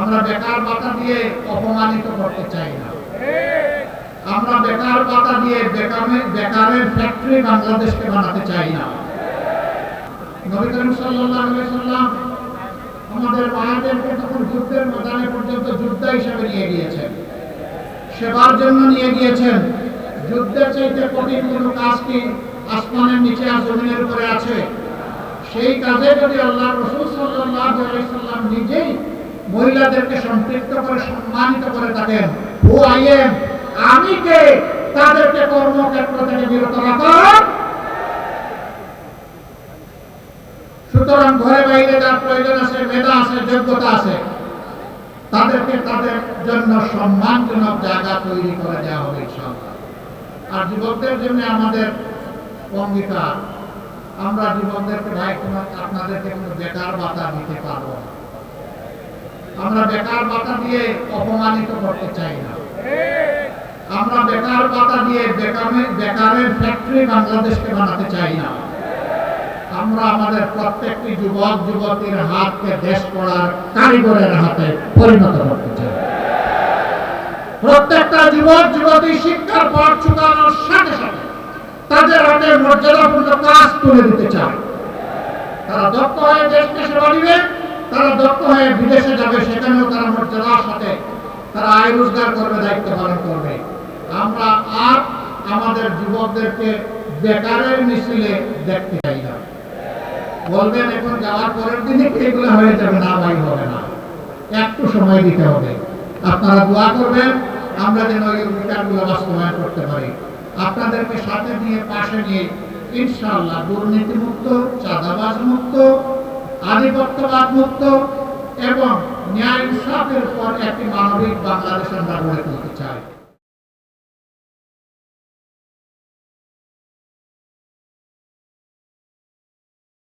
আমরা বেকার ভাতা দিয়ে অপমানিত করতে চাই না। আমরা বেকার ভাতা দিয়ে বেকারের ফ্যাক্টরি বাংলাদেশকে বানাতে চাই না। নবী করিম সাল্লাল্লাহু আলাইহি ওয়াসাল্লাম আমাদের মায়েদেরকে তখন যুদ্ধের ময়দানে পর্যন্ত যোদ্ধা হিসেবে নিয়ে গিয়েছেন, সেবার জন্য নিয়ে গিয়েছেন। যুদ্ধের চাইতে কঠিন কোনো কাজ কি আসমানের নিচে আর জমিনের উপরে আছে? সেই কাজে যদি আল্লাহর রাসূল সাল্লাল্লাহু আলাইহি ওয়াসাল্লাম নিজেই মহিলাদেরকে সম্পৃক্ত করে সম্মানিত করে থাকেন, ও আইএম আমি কে তাদেরকে কর্মক্ষেত্র থেকে বিরত রাখার? সুতরাং ঘরে বাইরে যার প্রয়োজন আছে, মেধা আছে, যোগ্যতা আছে, তাদেরকে তাদের জন্য সম্মানজনক জায়গা তৈরি করে দেওয়া হবে ইনশাআল্লাহ। আর যুবকদের জন্য আমাদের অঙ্গীকার, আমরা যুবকদেরকে ভাই আপনাদেরকে কোনো বেকার ভাতা দিতে পারবো না। আমরা বেকার ভাতা দিয়ে অপমানিত করতে চাই না। আমরা বেকার ভাতা দিয়ে বেকারের ফ্যাক্টরি বাংলাদেশকে বানাতে চাই না। আমরা আমাদের প্রত্যেকটি যুবক যুবতীর হাতকে দেশ গড়ার কারিগরের হাতে পরিণত করতে চাই। প্রত্যেকটা যুবক যুবতী শিক্ষার পাঠ চুকানোর সাথে সাথে তাদের হাতে মর্যাদাপূর্ণ কাজ তুলে দিতে চায়। তারা দক্ষ হয়ে দেশকে সেবা দিবে, তারা দক্ষ হয়ে বিদেশে যাবে, সেখানেও তারা মর্যাদার সাথে তারা আয় রোজগার করবে, দায়িত্ব পালন করবে। আমরা আর আমাদের যুবকদেরকে বেকারের মিছিলে দেখতে চাই না। বলবেন এখন যাওয়ার পরের দিনে এগুলো হয়ে যাবে, না ভাই হবে না, একটু সময় দিতে হবে। আপনারা দোয়া করবেন আমরা যেন এই অধিকারগুলো বাস্তবায়ন করতে পারি। আপনাদেরকে সাথে নিয়ে পাশে নিয়ে ইনশাআল্লাহ দুর্নীতি মুক্ত, চাঁদাবাজ মুক্ত, আধিপত্যবাদ মুক্ত এবং ন্যায় ইনসাফের পর একটি মানবিক বাংলাদেশ আমরা গড়ে তুলতে চাই।